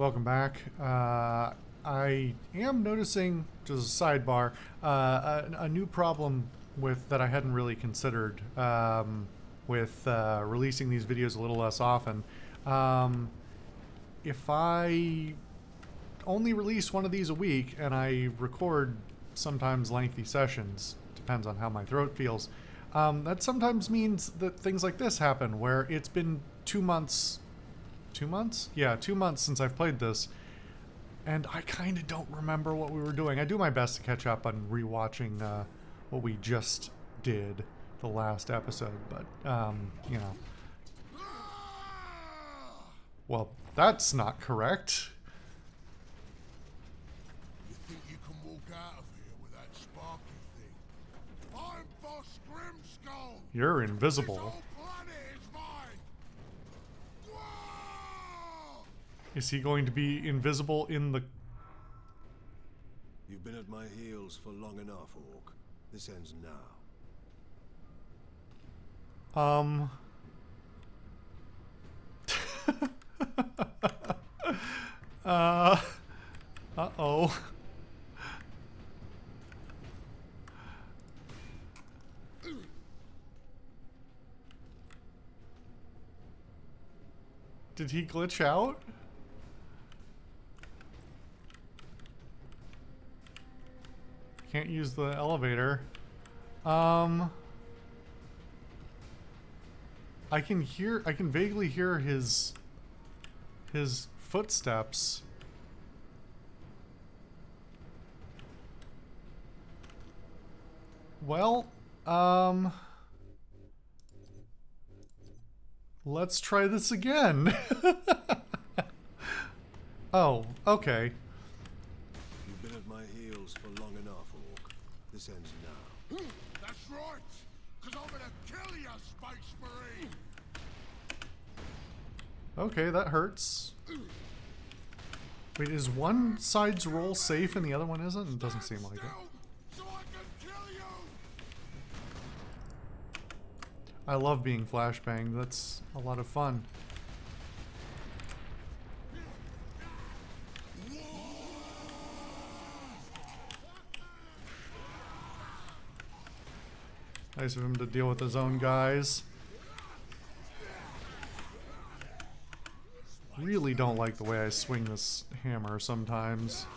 Welcome back. I am noticing, just a sidebar, a new problem with that I hadn't really considered with releasing these videos a little less often. If I only release one of these a week and I record sometimes lengthy sessions, depends on how my throat feels, that sometimes means that things like this happen where it's been 2 months. 2 months? Yeah, 2 months since I've played this, and I kind of don't remember what we were doing. I do my best to catch up on rewatching what we just did the last episode, but, you know. Well, that's not correct. You think you can walk out of here with that sparky thing? I'm Boss Grimskull! You're This invisible. whole planet is mine! Whoa! Is he going to be invisible in the... You've been at my heels for long enough, Orc. This ends now. Uh-oh. Did he glitch out? Can't use the elevator. I can vaguely hear his footsteps. Well, let's try this again. Oh, okay. You've been at my heels for long enough, Orc. This ends now. That's right! Cause I'm gonna kill you, Space Marine! Okay, that hurts. Wait, is one side's roll safe and the other one isn't? It doesn't seem like it. So I can kill you! I love being flashbanged. That's a lot of fun. Nice of him to deal with his own guys. Really don't like the way I swing this hammer sometimes.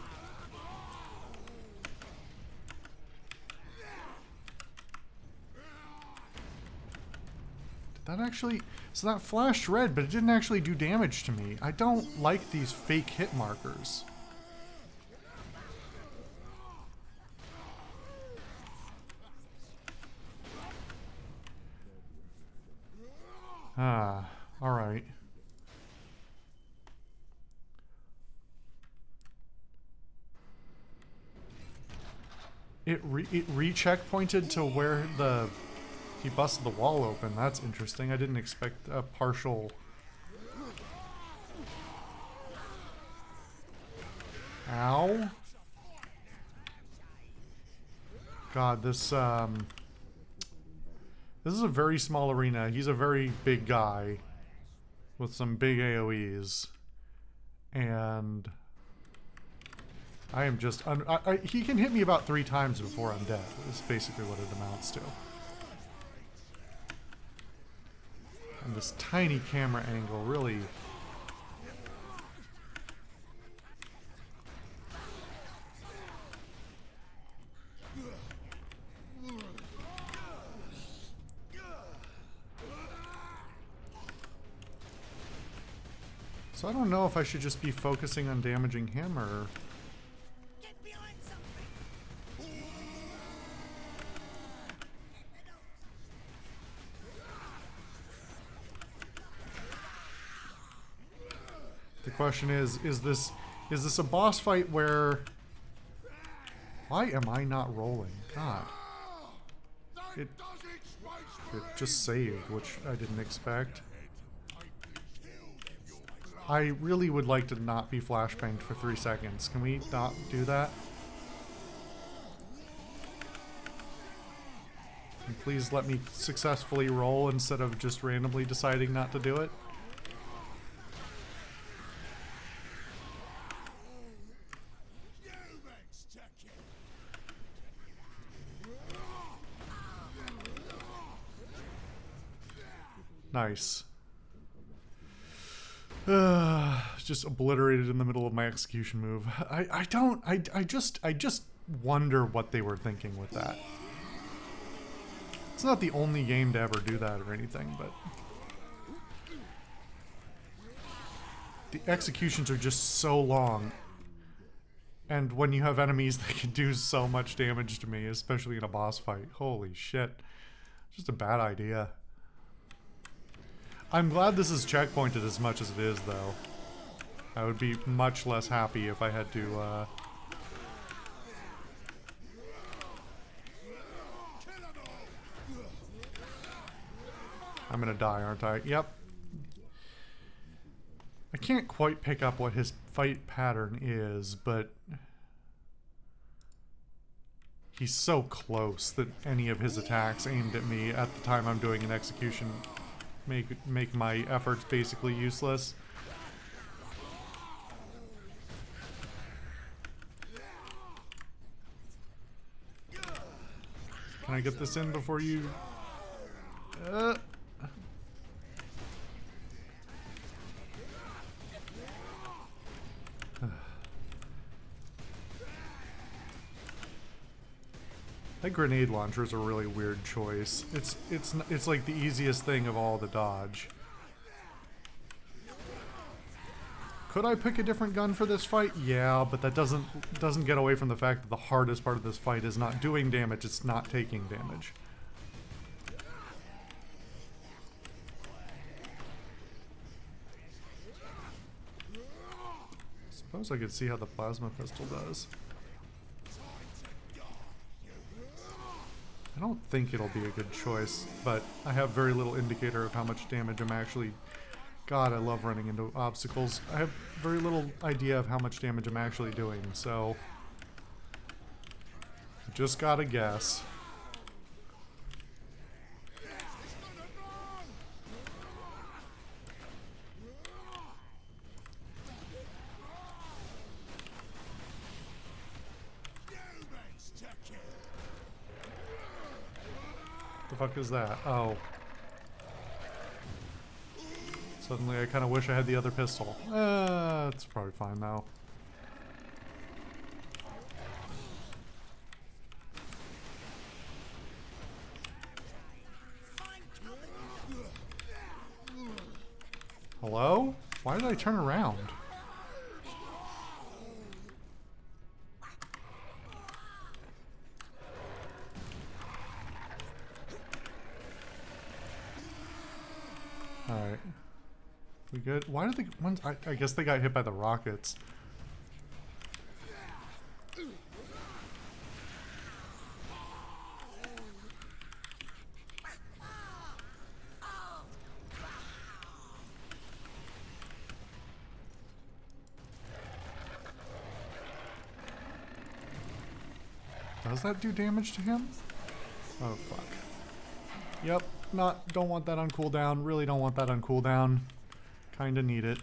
Did that actually... So that flashed red, but it didn't actually do damage to me. I don't like these fake hit markers. Ah, alright. It re-checkpointed to where he busted the wall open. That's interesting. I didn't expect a partial... Ow. God, this is a very small arena. He's a very big guy with some big AoEs. And I am just... he can hit me about 3 times before I'm dead. That's basically what it amounts to. And this tiny camera angle really... So I don't know if I should just be focusing on damaging him or... Get behind something! The question is this a boss fight where... Why am I not rolling? God. It just saved, which I didn't expect. I really would like to not be flashbanged for 3 seconds. Can we not do that? And please let me successfully roll instead of just randomly deciding not to do it. Nice. Just obliterated in the middle of my execution move. I just wonder what they were thinking with that. It's not the only game to ever do that or anything, but the executions are just so long. And when you have enemies that can do so much damage to me, especially in a boss fight, holy shit. Just a bad idea. I'm glad this is checkpointed as much as it is, though. I would be much less happy if I had to, I'm gonna die, aren't I? Yep. I can't quite pick up what his fight pattern is, but he's so close that any of his attacks aimed at me at the time I'm doing an execution make my efforts basically useless. Can I get this in before you... That grenade launcher is a really weird choice. It's like the easiest thing of all to dodge. Could I pick a different gun for this fight? Yeah, but that doesn't get away from the fact that the hardest part of this fight is not doing damage, it's not taking damage. Suppose I could see how the plasma pistol does. I don't think it'll be a good choice, but I have very little indicator of how much damage I'm actually... God, I love running into obstacles. I have very little idea of how much damage I'm actually doing, so... Just gotta guess. The fuck is that? Oh. Suddenly I kind of wish I had the other pistol. It's probably fine though. Hello? Why did I turn around? Alright. We good? Why did the ones... I guess they got hit by the rockets. Does that do damage to him? Oh, fuck. Yep. Don't want that on cooldown. Really don't want that on cooldown. Kinda need it.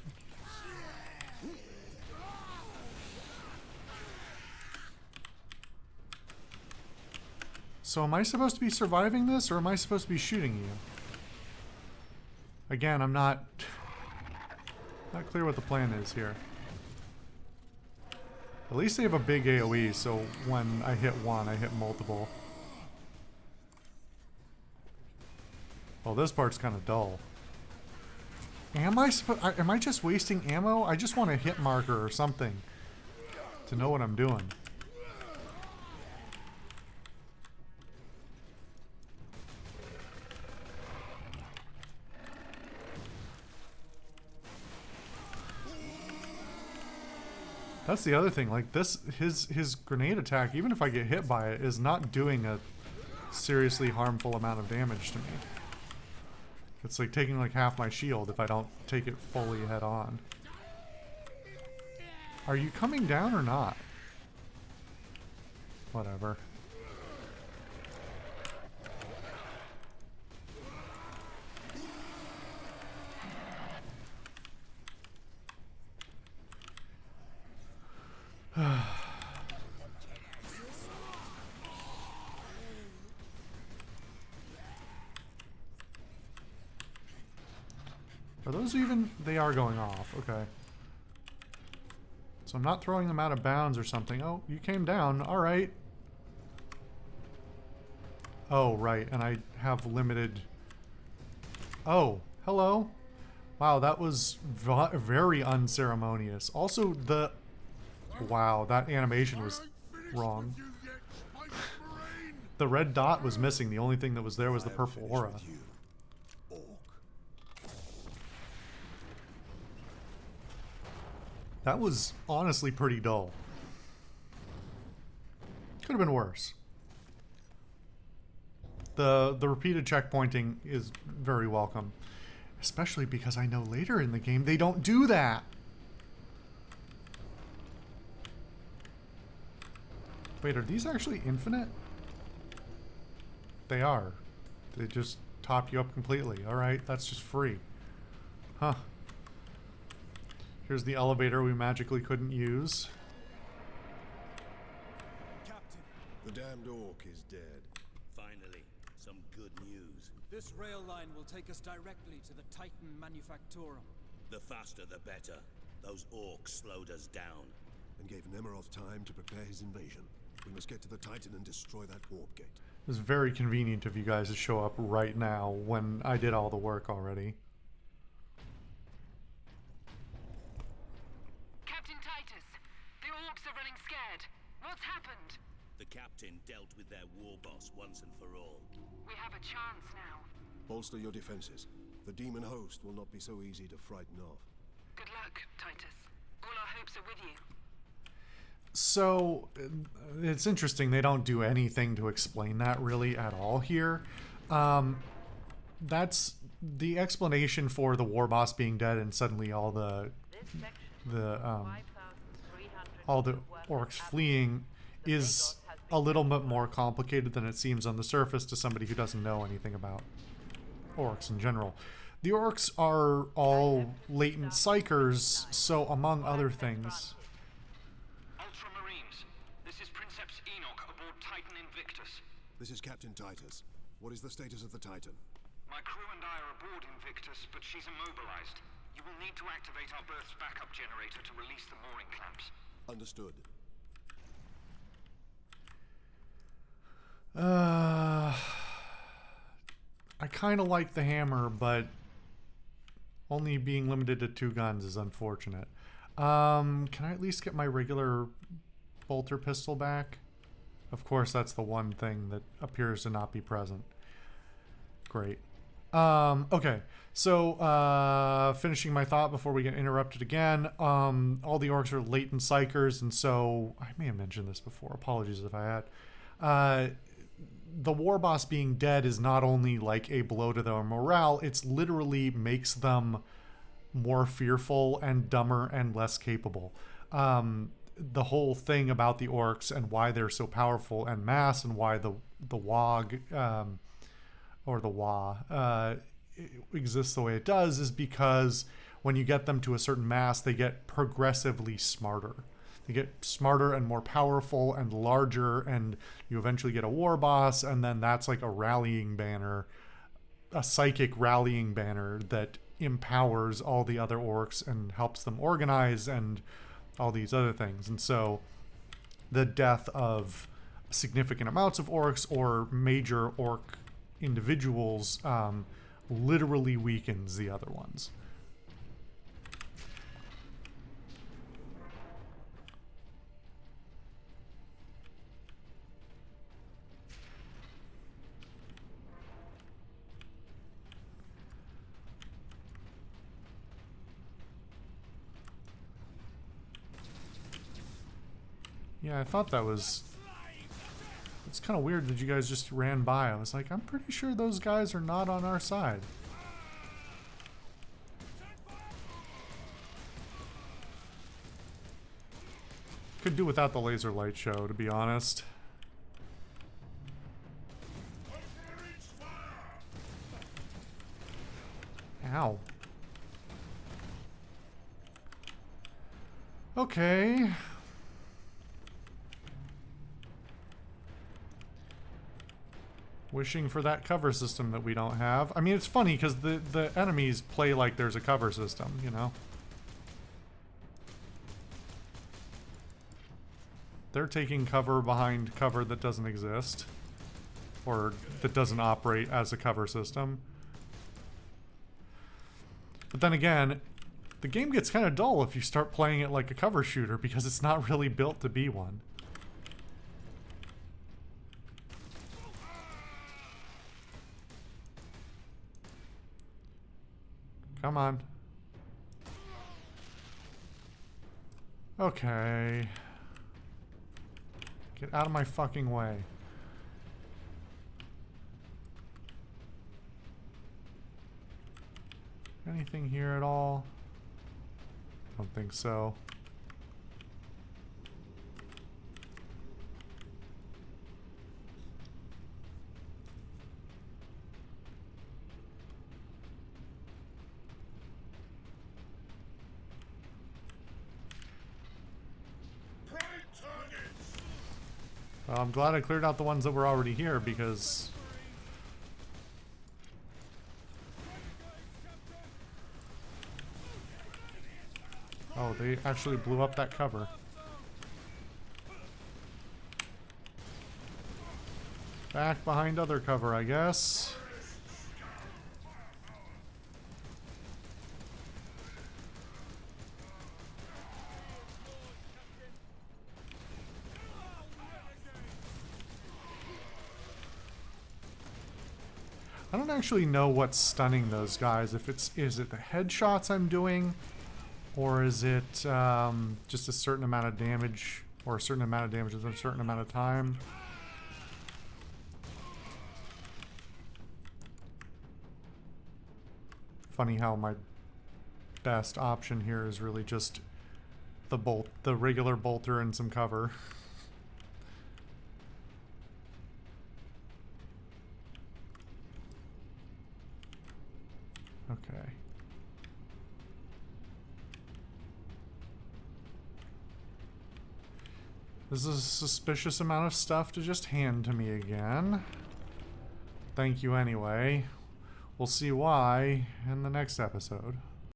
So am I supposed to be surviving this, or am I supposed to be shooting you? Again, I'm not clear what the plan is here. At least they have a big AoE, so when I hit one, I hit multiple. Well, this part's kind of dull. Am I just wasting ammo? I just want a hit marker or something to know what I'm doing. That's the other thing, like this, his grenade attack, even if I get hit by it, is not doing a seriously harmful amount of damage to me. It's like taking like half my shield if I don't take it fully head on. Are you coming down or not? Whatever. Are those even? They are going off. Okay. So I'm not throwing them out of bounds or something. Oh, you came down. All right. Oh, right. And I have limited... Oh, hello. Wow, that was very unceremonious. Also, the... Wow, that animation was wrong. You yet, Space Marine? The red dot was missing. The only thing that was there was the I am purple finished aura. with you, Orc. That was honestly pretty dull. Could have been worse. The repeated checkpointing is very welcome. Especially because I know later in the game they don't do that. Wait, are these actually infinite? They are. They just top you up completely. Alright, that's just free. Huh. Here's the elevator we magically couldn't use. Captain, The damned Orc is dead. Finally, some good news. this rail line will take us directly to the Titan Manufactorum. The faster the better. Those orcs slowed us down. And gave Nemeroth time to prepare his invasion. We must get to the Titan and destroy that warp gate. It was very convenient of you guys to show up right now when I did all the work already. Captain Titus, the orcs are running scared. What's happened? The captain dealt with their war boss once and for all. We have a chance now. Bolster your defenses. The demon host will not be so easy to frighten off. Good luck, Titus. All our hopes are with you. So, it's interesting they don't do anything to explain that really at all here. That's the explanation for the war boss being dead and suddenly all the orcs fleeing is a little bit more complicated than it seems on the surface to somebody who doesn't know anything about orcs in general. The orcs are all latent psychers, so among other things... Ultramarines, this is Princeps Enoch aboard Titan Invictus. This is Captain Titus. What is the status of the Titan? My crew and I are aboard Invictus, but she's immobilized. You will need to activate our berth's backup generator to release the mooring clamps. Understood. I kind of like the hammer, but only being limited to 2 guns is unfortunate. Can I at least get my regular bolter pistol back? Of course, that's the one thing that appears to not be present. Great. Okay, so finishing my thought before we get interrupted again. All the orcs are latent psychers, and so I may have mentioned this before. Apologies if I had. The war boss being dead is not only like a blow to their morale, it's literally makes them more fearful and dumber and less capable. The whole thing about the orcs and why they're so powerful en masse and why the WOG or the WA exists the way it does is because when you get them to a certain mass, they get progressively smarter. They get smarter and more powerful and larger, and you eventually get a war boss, and then that's like a rallying banner, a psychic rallying banner that empowers all the other orcs and helps them organize and all these other things. And so the death of significant amounts of orcs or major orc individuals literally weakens the other ones. Yeah, I thought that was... It's kind of weird that you guys just ran by. I was like, I'm pretty sure those guys are not on our side. Could do without the laser light show, to be honest. Ow. Okay. Wishing for that cover system that we don't have. I mean, it's funny because the enemies play like there's a cover system, you know? They're taking cover behind cover that doesn't exist. Or that doesn't operate as a cover system. But then again, the game gets kind of dull if you start playing it like a cover shooter because it's not really built to be one. Come on. Okay. Get out of my fucking way. Anything here at all? Don't think so. Well, I'm glad I cleared out the ones that were already here because... Oh, they actually blew up that cover. Back behind other cover, I guess. I don't actually know what's stunning those guys. If is it the headshots I'm doing, or is it just a certain amount of damage, or a certain amount of damage in a certain amount of time? Funny how my best option here is really just the regular bolter and some cover. Okay. This is a suspicious amount of stuff to just hand to me again. Thank you anyway. We'll see why in the next episode.